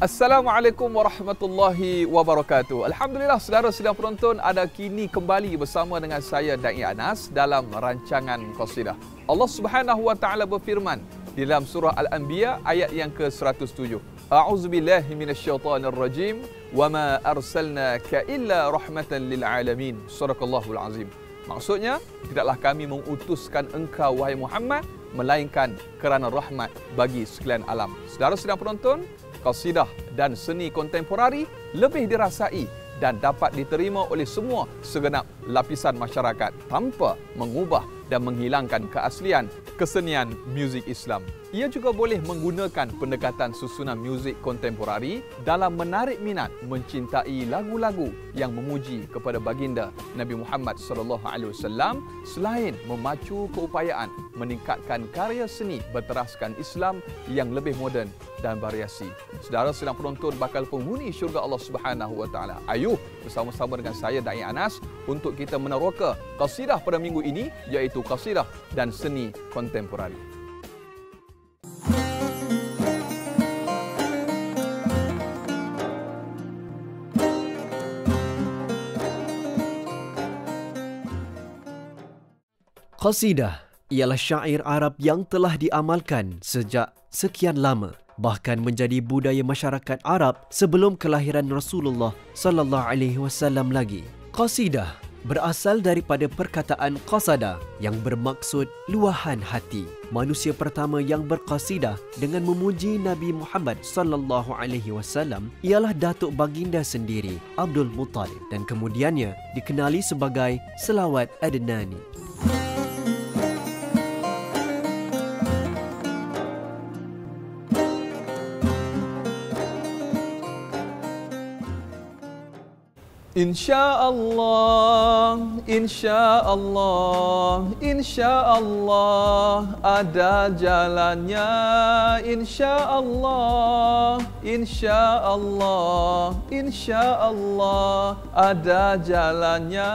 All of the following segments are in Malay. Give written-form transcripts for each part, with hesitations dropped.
Assalamualaikum warahmatullahi wabarakatuh. Alhamdulillah, saudara sidang penonton, ada kini kembali bersama dengan saya Da'i Anas dalam rancangan qasidah. Allah Subhanahu wa taala berfirman di dalam surah Al-Anbiya ayat yang ke-107. A'udzubillahi minasyaitonir rajim wa ma arsalnaka illa rahmatan lil alamin. Sadaqallahul azim. Maksudnya, tidaklah kami mengutuskan engkau wahai Muhammad melainkan kerana rahmat bagi sekalian alam. Saudara sidang penonton, qasidah dan seni kontemporari lebih dirasai dan dapat diterima oleh semua segenap lapisan masyarakat tanpa mengubah dan menghilangkan keaslian kesenian muzik Islam. Ia juga boleh menggunakan pendekatan susunan muzik kontemporari dalam menarik minat mencintai lagu-lagu yang memuji kepada baginda Nabi Muhammad SAW selain memacu keupayaan meningkatkan karya seni berteraskan Islam yang lebih moden dan variasi. Saudara sedang penonton bakal penghuni syurga Allah Subhanahu wa taala. Ayuh bersama-sama dengan saya Da'i Anas untuk kita meneroka qasidah pada minggu ini, iaitu qasidah dan seni kontemporari. Qasidah ialah syair Arab yang telah diamalkan sejak sekian lama, bahkan menjadi budaya masyarakat Arab sebelum kelahiran Rasulullah sallallahu alaihi wasallam lagi. Qasidah berasal daripada perkataan qasada yang bermaksud luahan hati. Manusia pertama yang berqasidah dengan memuji Nabi Muhammad sallallahu alaihi wasallam ialah datuk baginda sendiri, Abdul Muttalib, dan kemudiannya dikenali sebagai selawat Adnani. InsyaAllah, insyaAllah, insyaAllah ada jalannya. InsyaAllah, insyaAllah, insyaAllah ada jalannya.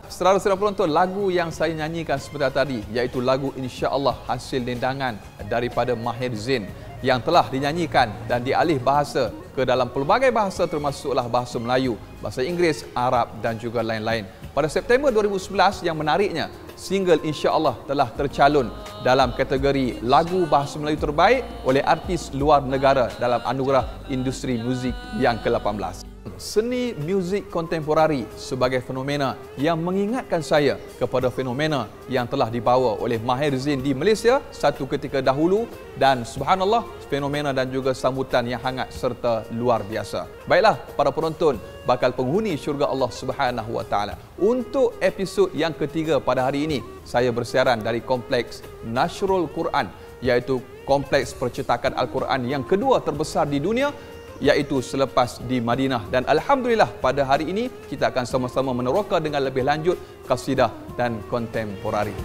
Saudara-saudara penonton, lagu yang saya nyanyikan sebentar tadi iaitu lagu InsyaAllah hasil dendangan daripada Mahir Zain yang telah dinyanyikan dan dialih bahasa ke dalam pelbagai bahasa termasuklah bahasa Melayu, bahasa Inggeris, Arab dan juga lain-lain. Pada September 2011, yang menariknya, single InsyaAllah telah tercalon dalam kategori lagu bahasa Melayu terbaik oleh artis luar negara dalam anugerah industri muzik yang ke-18. Seni muzik kontemporari sebagai fenomena yang mengingatkan saya kepada fenomena yang telah dibawa oleh Mahir Zain di Malaysia satu ketika dahulu, dan subhanallah, fenomena dan juga sambutan yang hangat serta luar biasa. Baiklah para penonton, bakal penghuni syurga Allah Subhanahu wa taala. Untuk episod yang ketiga pada hari ini, saya bersiaran dari Kompleks Nashrul Quran, iaitu kompleks percetakan Al-Quran yang kedua terbesar di dunia, iaitu selepas di Madinah. Dan alhamdulillah pada hari ini kita akan sama-sama meneroka dengan lebih lanjut qasidah dan kontemporari.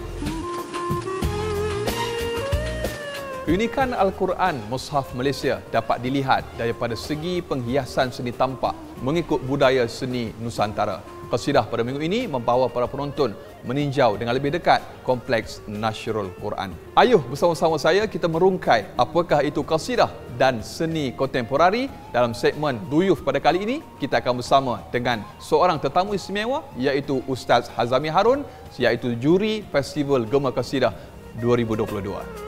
Keunikan Al-Quran Mushaf Malaysia dapat dilihat daripada segi penghiasan seni tampak mengikut budaya seni Nusantara. Qasidah pada minggu ini membawa para penonton meninjau dengan lebih dekat Kompleks Nashrul Quran. Ayuh bersama-sama saya kita merungkai apakah itu qasidah dan seni kontemporari. Dalam segmen Duyuf pada kali ini, kita akan bersama dengan seorang tetamu istimewa, iaitu Ustaz Hazami Harun, iaitu juri Festival Gemar Qasidah 2022.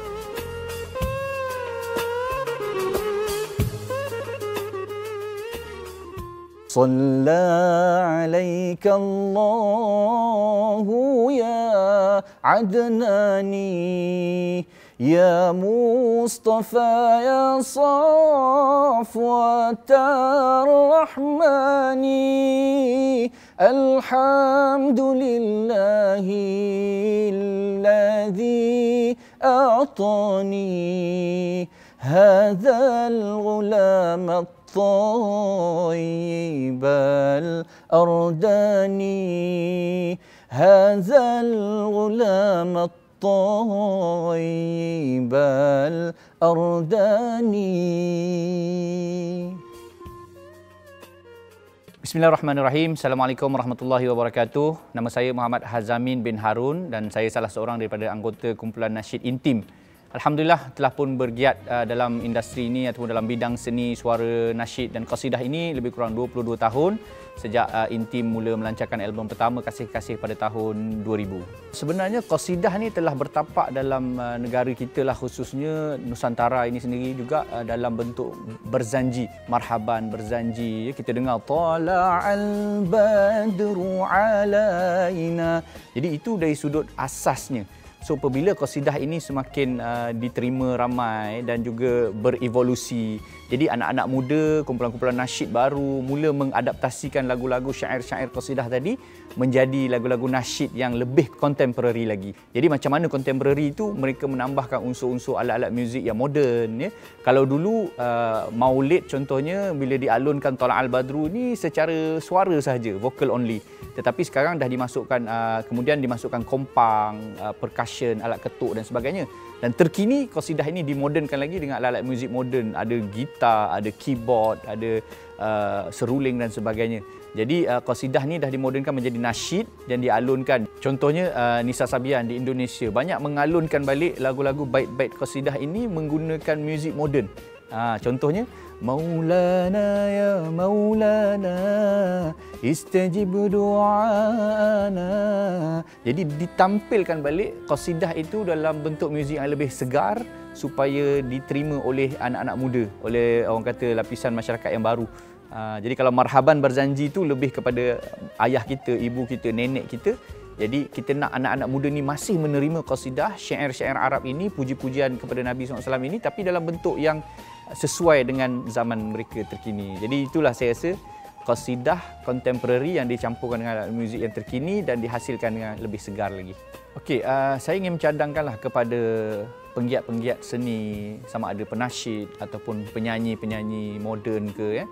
صلى عليك الله يا عدناني يا مصطفى يا صفوة الرحمن الحمد لله الذي أعطاني هذا الغلام الطيب الأرداني هذا الغلام الطيب الأرداني. Bismillahirrahmanirrahim. Assalamualaikum warahmatullahi wabarakatuh. Nama saya Muhammad Hazamin bin Harun dan saya salah seorang daripada anggota kumpulan nasyid intim Alhamdulillah telah pun bergiat dalam industri ini ataupun dalam bidang seni suara nasyid dan qasidah ini lebih kurang 22 tahun sejak Intim mula melancarkan album pertama Kasih-Kasih pada tahun 2000. Sebenarnya qasidah ni telah bertapak dalam negara kita lah, khususnya Nusantara ini sendiri juga dalam bentuk berzanji, marhaban, berzanji. Kita dengar tala'al badru alaina. Jadi itu dari sudut asasnya. So apabila qasidah ini semakin diterima ramai dan juga berevolusi, jadi anak-anak muda, kumpulan-kumpulan nasyid baru mula mengadaptasikan lagu-lagu syair-syair qasidah tadi menjadi lagu-lagu nasyid yang lebih contemporary lagi. Jadi macam mana contemporary itu, mereka menambahkan unsur-unsur alat-alat muzik yang moden, ya. Kalau dulu maulid contohnya bila dialunkan Tala'al Badru ni secara suara sahaja, vocal only. Tetapi sekarang dah dimasukkan kemudian dimasukkan kompang, percussion, alat ketuk dan sebagainya. Dan terkini qasidah ini dimodernkan lagi dengan alat-alat muzik moden, ada gitar, ada keyboard, ada seruling dan sebagainya. Jadi qasidah ni dah dimodernkan menjadi nasyid dan dialunkan. Contohnya Nisa Sabian di Indonesia banyak mengalunkan balik lagu-lagu bait-bait qasidah ini menggunakan muzik moden. Contohnya Maulana ya Maulana istajib du'ana. Jadi ditampilkan balik qasidah itu dalam bentuk muzik yang lebih segar supaya diterima oleh anak-anak muda, oleh orang kata lapisan masyarakat yang baru. Jadi kalau marhaban berzanji itu lebih kepada ayah kita, ibu kita, nenek kita. Jadi kita nak anak-anak muda ni masih menerima qasidah, syair-syair Arab ini, puji-pujian kepada Nabi SAW ini, tapi dalam bentuk yang sesuai dengan zaman mereka terkini. Jadi itulah saya rasa qasidah contemporary yang dicampurkan dengan alat muzik yang terkini dan dihasilkan dengan lebih segar lagi. Okey, saya ingin mencadangkanlah kepada penggiat-penggiat seni, sama ada penasyid ataupun penyanyi-penyanyi moden ke, ya.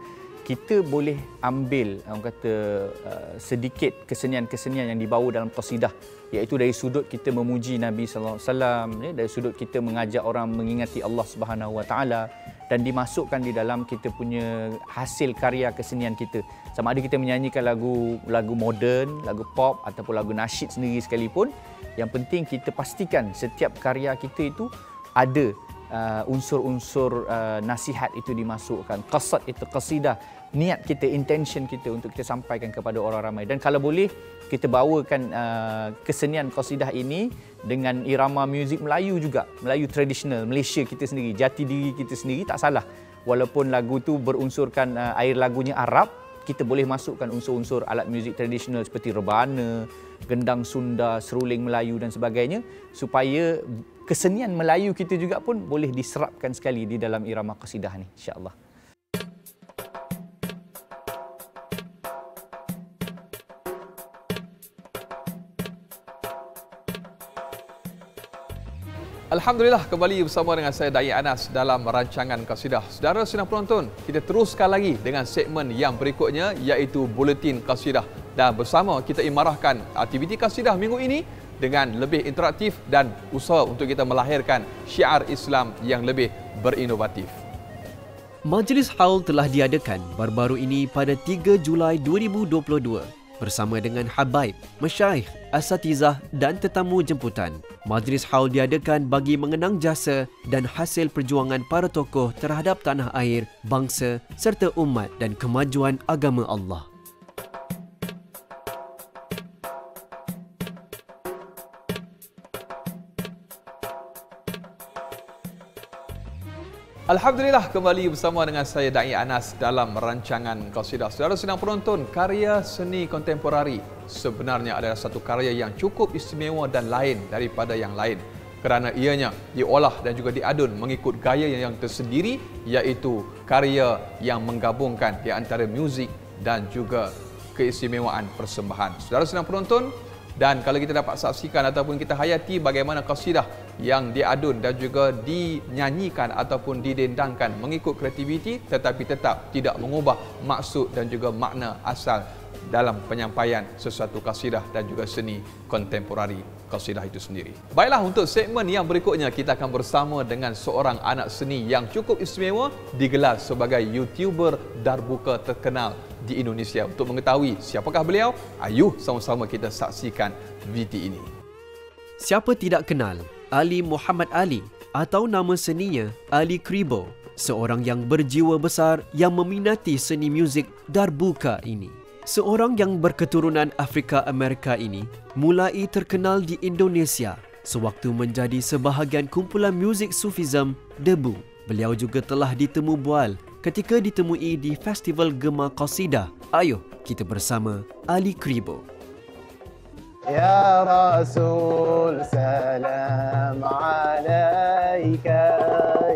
Kita boleh ambil orang kata sedikit kesenian-kesenian yang dibawa dalam qasidah, iaitu dari sudut kita memuji Nabi sallallahu alaihi wasallam, ya, dari sudut kita mengajak orang mengingati Allah Subhanahu wa taala, dan dimasukkan di dalam kita punya hasil karya kesenian kita. Sama ada kita menyanyikan lagu moden, lagu pop ataupun lagu nasyid sendiri sekalipun, yang penting kita pastikan setiap karya kita itu ada unsur-unsur nasihat itu dimasukkan. Qasad itu qasidah, niat kita, intention kita untuk kita sampaikan kepada orang ramai. Dan kalau boleh kita bawakan kesenian qasidah ini dengan irama muzik Melayu juga, Melayu tradisional Malaysia kita sendiri, jati diri kita sendiri, tak salah. Walaupun lagu tu berunsurkan air lagunya Arab, kita boleh masukkan unsur-unsur alat muzik tradisional seperti rebana, gendang Sunda, seruling Melayu dan sebagainya, supaya kesenian Melayu kita juga pun boleh diserapkan sekali di dalam irama qasidah ni, insya-Allah. Alhamdulillah, kembali bersama dengan saya Da'i Anas dalam rancangan qasidah. Saudara sedang penonton, kita teruskan lagi dengan segmen yang berikutnya, iaitu Buletin Qasidah. Dan bersama kita imarahkan aktiviti qasidah minggu ini dengan lebih interaktif dan usaha untuk kita melahirkan syiar Islam yang lebih berinovatif. Majlis Haul telah diadakan baru-baru ini pada 3 Julai 2022 bersama dengan habaib, masyaikh, asatizah dan tetamu jemputan. Majlis Haul diadakan bagi mengenang jasa dan hasil perjuangan para tokoh terhadap tanah air, bangsa serta umat dan kemajuan agama Allah. Alhamdulillah, kembali bersama dengan saya Da'i Anas dalam rancangan qasidah. Saudara sedang penonton, karya seni kontemporari sebenarnya adalah satu karya yang cukup istimewa dan lain daripada yang lain, kerana ianya diolah dan juga diadun mengikut gaya yang tersendiri, iaitu karya yang menggabungkan di antara muzik dan juga keistimewaan persembahan. Saudara sedang penonton, dan kalau kita dapat saksikan ataupun kita hayati bagaimana qasidah yang diadun dan juga dinyanyikan ataupun didendangkan mengikut kreativiti, tetapi tetap tidak mengubah maksud dan juga makna asal dalam penyampaian sesuatu qasidah dan juga seni kontemporari qasidah itu sendiri. Baiklah, untuk segmen yang berikutnya kita akan bersama dengan seorang anak seni yang cukup istimewa, digelar sebagai YouTuber darbuka terkenal di Indonesia. Untuk mengetahui siapakah beliau, ayuh sama-sama kita saksikan VT ini. Siapa tidak kenal Ali Muhammad Ali atau nama seninya Ali Kribo, seorang yang berjiwa besar yang meminati seni muzik darbuka ini. Seorang yang berketurunan Afrika Amerika ini mulai terkenal di Indonesia sewaktu menjadi sebahagian kumpulan muzik Sufism Debu. Beliau juga telah ditemu bual ketika ditemui di Festival Gema Qasidah. Ayo kita bersama Ali Kribo. Ya Rasul salam alaika,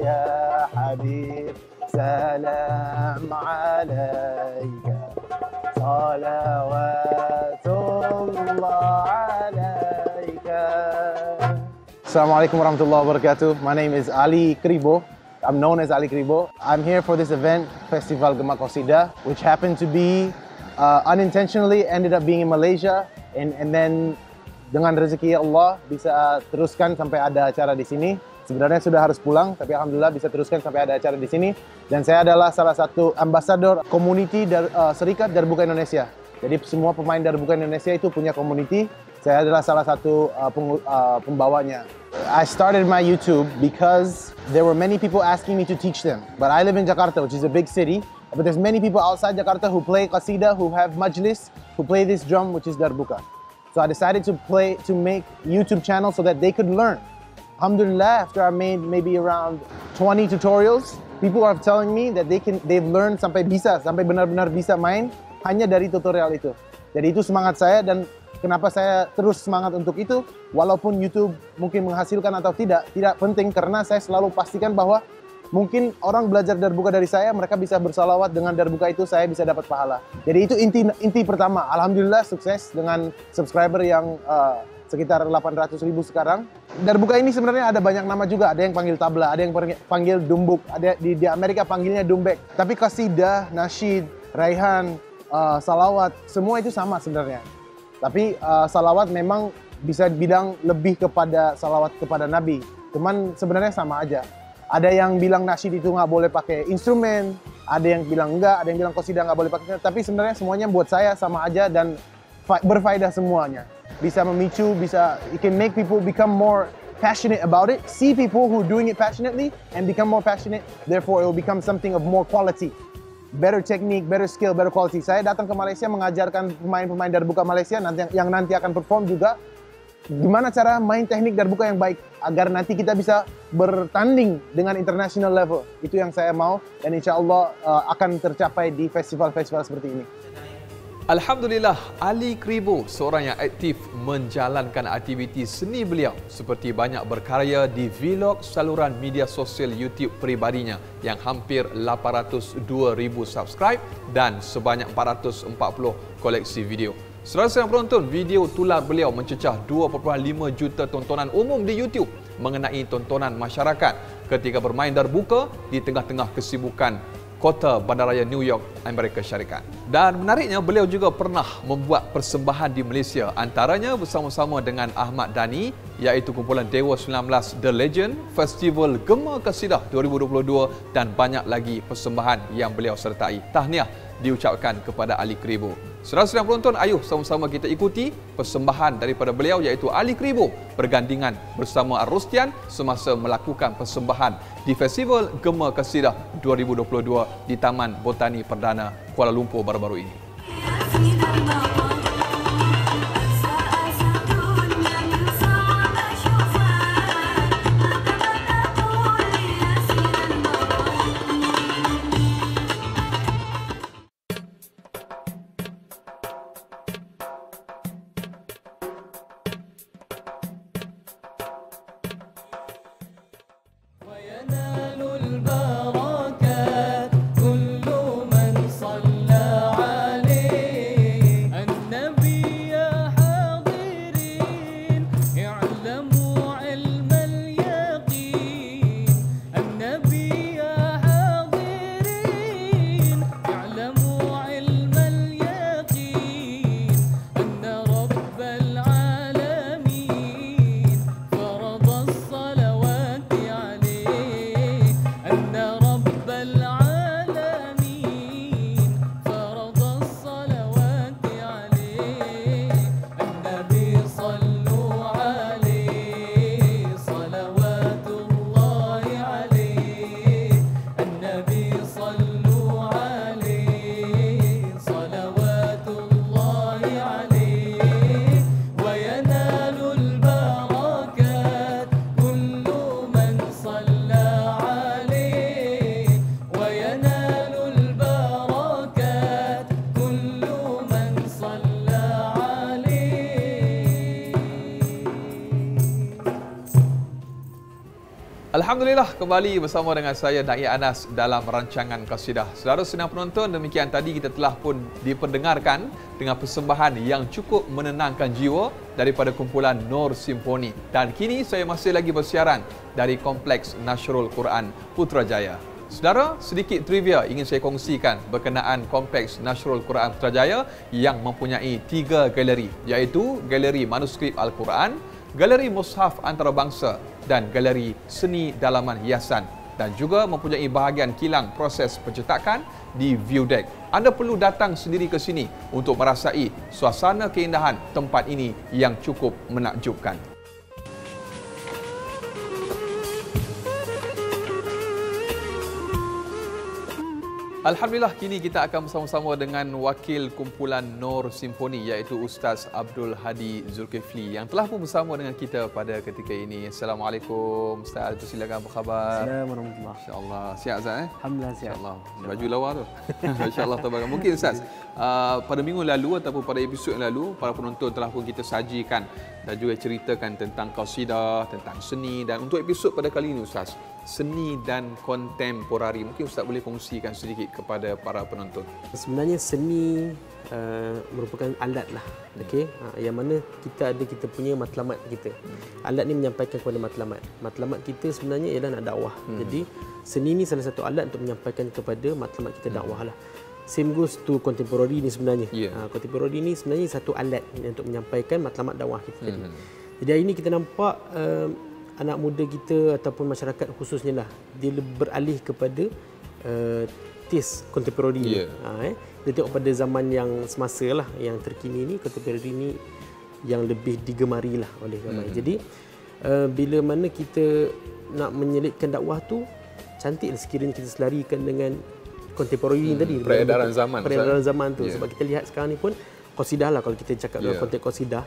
ya Habib salam alaika, salawatullah alaika. Assalamualaikum warahmatullahi wabarakatuh. My name is Ali Kribo. I'm known as Ali Kribo. I'm here for this event, Festival Gema Qasidah, which happened to be unintentionally ended up being in Malaysia. And then dengan rezeki Allah bisa teruskan sampai ada acara di sini. Sebenarnya sudah harus pulang, tapi alhamdulillah bisa teruskan sampai ada acara di sini. Dan saya adalah salah satu ambasador community Serikat Darbuka Indonesia. Jadi semua pemain Darbuka Indonesia itu punya community. Saya adalah salah satu pembawanya. I started my YouTube because there were many people asking me to teach them. But I live in Jakarta, which is a big city. But there's many people outside Jakarta who play qasidah, who have majlis, who play this drum, which is darbuka. So I decided to make YouTube channel so that they could learn. Alhamdulillah, after I made maybe around 20 tutorials, people are telling me that they've learned sampai benar-benar bisa main hanya dari tutorial itu. Jadi itu semangat saya, dan kenapa saya terus semangat untuk itu, walaupun YouTube mungkin menghasilkan atau tidak penting, karena saya selalu pastikan bahwa mungkin orang belajar darbuka dari saya, mereka bisa bersalawat dengan darbuka itu, saya bisa dapat pahala. Jadi itu inti pertama. Alhamdulillah sukses dengan subscriber yang sekitar 800.000 sekarang. Darbuka ini sebenarnya ada banyak nama juga. Ada yang panggil tabla, ada yang panggil dumbuk, ada di Amerika panggilnya dumbek. Tapi qasidah, nasyid, raihan, salawat, semua itu sama sebenarnya. Tapi salawat memang bisa bilang lebih kepada salawat kepada Nabi. Cuman sebenarnya sama aja. Ada yang bilang nasyid itu nggak boleh pakai instrumen, ada yang bilang enggak, ada yang bilang qasidah nggak boleh pakai. Tapi sebenarnya semuanya buat saya sama aja dan berfaedah semuanya. Bisa memicu, it can make people become more passionate about it. See people who doing it passionately and become more passionate. Therefore, it will become something of more quality, better technique, better skill, better quality. Saya datang ke Malaysia mengajarkan pemain-pemain darbuka Malaysia yang nanti akan perform juga gimana cara main teknik darbuka yang baik agar nanti kita bisa bertanding dengan international level. Itu yang saya mau, dan insya Allah akan tercapai di festival-festival seperti ini. Alhamdulillah, Ali Kribo seorang yang aktif menjalankan aktiviti seni beliau seperti banyak berkarya di vlog saluran media sosial YouTube peribadinya yang hampir 802,000 subscribe dan sebanyak 440 koleksi video. Saudara-saudara penonton, video tular beliau mencecah 2.5 juta tontonan umum di YouTube mengenai tontonan masyarakat ketika bermain darbuka di tengah-tengah kesibukan kota bandaraya New York, Amerika Syarikat. Dan menariknya, beliau juga pernah membuat persembahan di Malaysia, antaranya bersama-sama dengan Ahmad Dhani, iaitu kumpulan Dewa 19 The Legend, Festival Gema Qasidah 2022 dan banyak lagi persembahan yang beliau sertai. Tahniah diucapkan kepada Ali Kribo. Saudara-saudara penonton, ayuh sama-sama kita ikuti persembahan daripada beliau, iaitu Ali Kribo bergandingan bersama Ar-Rustian semasa melakukan persembahan di Festival Gema Qasidah 2022 di Taman Botani Perdana Kuala Lumpur baru-baru ini. Alhamdulillah, kembali bersama dengan saya Da'i Anas dalam rancangan Qasidah. Saudara senang penonton, demikian tadi kita telah pun diperdengarkan dengan persembahan yang cukup menenangkan jiwa daripada kumpulan Nur Simfoni. Dan kini saya masih lagi bersiaran dari Kompleks Nasrul Quran Putrajaya. Saudara, sedikit trivia ingin saya kongsikan berkenaan Kompleks Nasrul Quran Putrajaya yang mempunyai 3 galeri, iaitu Galeri Manuskrip Al-Quran, Galeri Mushaf Antarabangsa dan Galeri Seni Dalaman Hiasan, dan juga mempunyai bahagian kilang proses pencetakan di View Deck. Anda perlu datang sendiri ke sini untuk merasai suasana keindahan tempat ini yang cukup menakjubkan. Alhamdulillah, kini kita akan bersama-sama dengan wakil kumpulan Nur Simfoni, iaitu Ustaz Abdul Hadi Zulkifli yang telah pun bersama dengan kita pada ketika ini. Assalamualaikum Ustaz, silakan, apa khabar? Assalamualaikum warahmatullahi. InsyaAllah sihat Ustaz Alhamdulillah sihat. InsyaAllah. Baju lawa tu. InsyaAllah tabarak. Mungkin Ustaz, pada minggu lalu ataupun pada episod yang lalu, para penonton telah pun kita sajikan dan juga ceritakan tentang qasidah, tentang seni, dan untuk episod pada kali ini Ustaz, seni dan kontemporari. Mungkin Ustaz boleh kongsikan sedikit kepada para penonton. Sebenarnya seni merupakan alat lah, okey, yang mana kita punya matlamat kita. Alat ni menyampaikan kepada matlamat. Matlamat kita sebenarnya ialah nak dakwah. Jadi seni ni salah satu alat untuk menyampaikan kepada matlamat kita dakwah lah. Same goes to contemporary ni sebenarnya. Contemporary ni sebenarnya satu alat untuk menyampaikan matlamat dakwah kita tadi. Jadi hari ini kita nampak anak muda kita ataupun masyarakat khususnya lah, dia beralih kepada taste contemporary. Dia tengok pada zaman yang semasa lah, yang terkini ni, contemporary ni yang lebih digemari lah oleh ramai. Jadi bila mana kita nak menyelitkan dakwah tu, cantik lah sekiranya kita selarikan dengan contemporary tadi, peredaran zaman. Peredaran zaman tu. Sebab kita lihat sekarang ni pun qasidah lah, kalau kita cakap dalam konteks qasidah,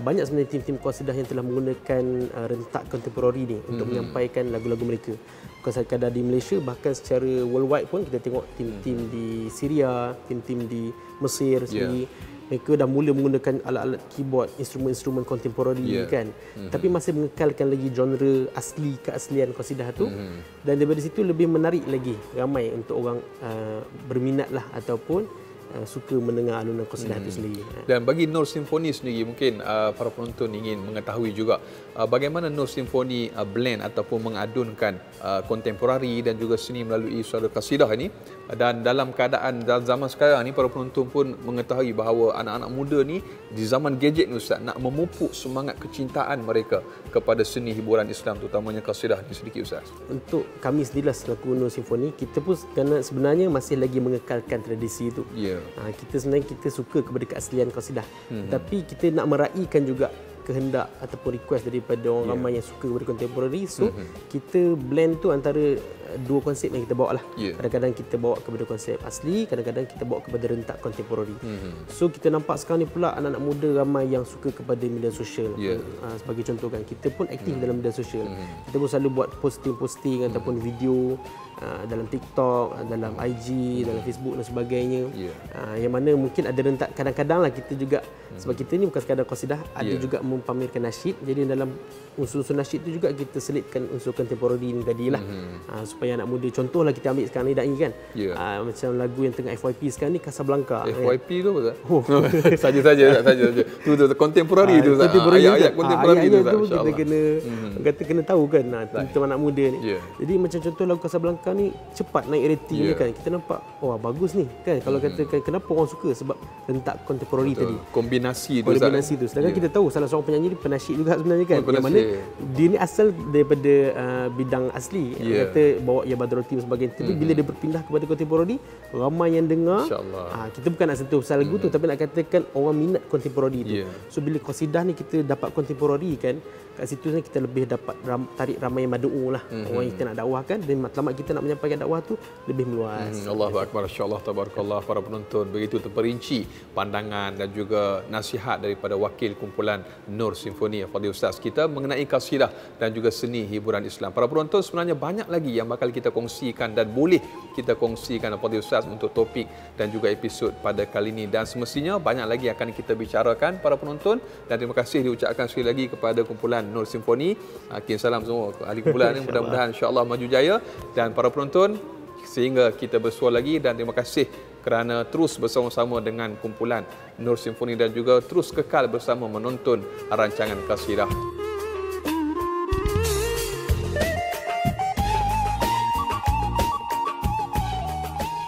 banyak sebenarnya tim-tim qasidah yang telah menggunakan rentak kontemporari ni untuk menyampaikan lagu-lagu mereka. Bukan sekadar di Malaysia, bahkan secara worldwide pun kita tengok tim-tim di Syria, tim-tim di Mesir sendiri, mereka dah mula menggunakan alat-alat keyboard, instrumen-instrumen kontemporari kan. Tapi masih mengekalkan lagi genre asli, keaslian qasidah tu. Dan daripada situ lebih menarik lagi ramai untuk orang berminat lah ataupun suka mendengar alunan qasidah itu sendiri. Dan bagi Nur Simfoni sendiri, mungkin para penonton ingin mengetahui juga bagaimana Nur Simfoni blend ataupun mengadunkan kontemporari dan juga seni melalui suara qasidah ini. Dan dalam keadaan dalam zaman sekarang ni, para penonton pun mengetahui bahawa anak-anak muda ni di zaman gadget ni Ustaz, nak memupuk semangat kecintaan mereka kepada seni hiburan Islam, terutamanya qasidah ni, sedikit Ustaz. Untuk kami sendirilah selaku Nur Simfoni, kita pun kerana sebenarnya masih lagi mengekalkan tradisi itu. Kita sebenarnya kita suka kepada keaslian qasidah, tapi kita nak meraihkan juga kehendak ataupun request daripada orang ramai yang suka kepada contemporary. So kita blend tu antara dua konsep yang kita bawa lah. Kadang-kadang kita bawa kepada konsep asli, kadang-kadang kita bawa kepada rentak contemporary. So kita nampak sekarang ni pula anak-anak muda ramai yang suka kepada media sosial. Sebagai contoh kan, kita pun aktif dalam media sosial. Kita pun selalu buat posting-posting ataupun video dalam TikTok, dalam IG, dalam Facebook dan sebagainya. Yang mana mungkin ada rentak, kadang-kadang lah kita juga, sebab kita ni bukan sekadar qasidah, ada juga mempamerkan nasyid. Jadi dalam unsur-unsur nasyid tu juga kita selitkan unsur contemporary ni tadilah. Supaya anak muda, contohlah kita ambil sekarang ni Da'i kan, macam lagu yang tengah FYP sekarang ni, Casablanca. FYP tu apa tak? Saja-saja. Tu contemporary tu. Ayat-ayat contemporary tu. Kita kena tahu kan tentang anak muda ni. Jadi macam contoh lagu Casablanca ni cepat naik rating ni kan. Kita nampak, wah bagus ni kan. Kalau katakan kenapa orang suka, sebab rentak contemporary tadi. Kombinasi tu. Sedangkan kita tahu salah seorang penyanyi ni penasyid juga sebenarnya kan. Yang mana dia ni asal daripada bidang asli. Kata bawa Ya Badrotim sebagainya. Tapi bila dia berpindah kepada contemporary, ramai yang dengar. Kita bukan nak sentuh pasal lagu tu, tapi nak katakan orang minat contemporary tu. So bila qasidah ni kita dapat contemporary kan, kat situ kita lebih dapat tarik ramai madu'u lah. Orang yang kita nak dakwahkan, dan matlamat kita kita nak menyampaikan dakwah tu lebih meluas. Allahu akbar, insyaallah tabarakallah. Para penonton, begitu terperinci pandangan dan juga nasihat daripada wakil kumpulan Nur Simfoni Fadil Ustaz kita mengenai kasidah dan juga seni hiburan Islam. Para penonton, sebenarnya banyak lagi yang bakal kita kongsikan dan boleh kita kongsikan Fadil Ustaz untuk topik dan juga episod pada kali ini, dan semestinya banyak lagi akan kita bicarakan para penonton. Dan terima kasih diucapkan sekali lagi kepada kumpulan Nur Simfoni. Salam semua ahli kumpulan ini, mudah-mudahan insya-Allah maju jaya. Dan para penonton, sehingga kita bersua lagi, dan terima kasih kerana terus bersama-sama dengan kumpulan Nur Simfoni dan juga terus kekal bersama menonton rancangan kasidah.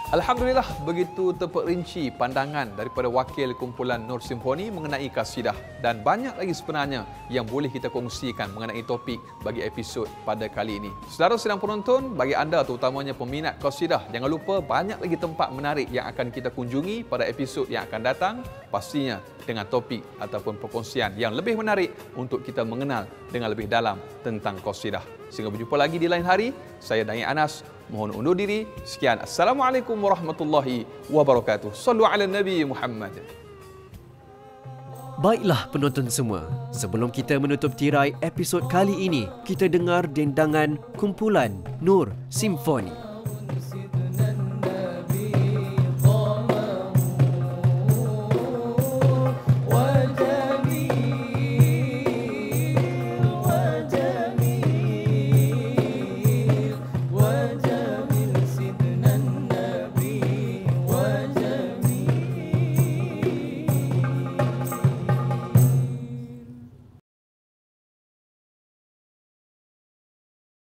Alhamdulillah, begitu terperinci pandangan daripada wakil kumpulan Nur Simfoni mengenai kasidah, dan banyak lagi sebenarnya yang boleh kita kongsikan mengenai topik bagi episod pada kali ini. Saudara sedang penonton, bagi anda terutamanya peminat kasidah, jangan lupa banyak lagi tempat menarik yang akan kita kunjungi pada episod yang akan datang, pastinya dengan topik ataupun perkongsian yang lebih menarik untuk kita mengenal dengan lebih dalam tentang kasidah. Sehingga berjumpa lagi di lain hari, saya Dain Anas mohon undur diri. Sekian, Assalamualaikum warahmatullahi wabarakatuh. Sallu ala Nabi Muhammad. Baiklah penonton semua, sebelum kita menutup tirai episod kali ini, kita dengar dendangan kumpulan Nur Simfoni.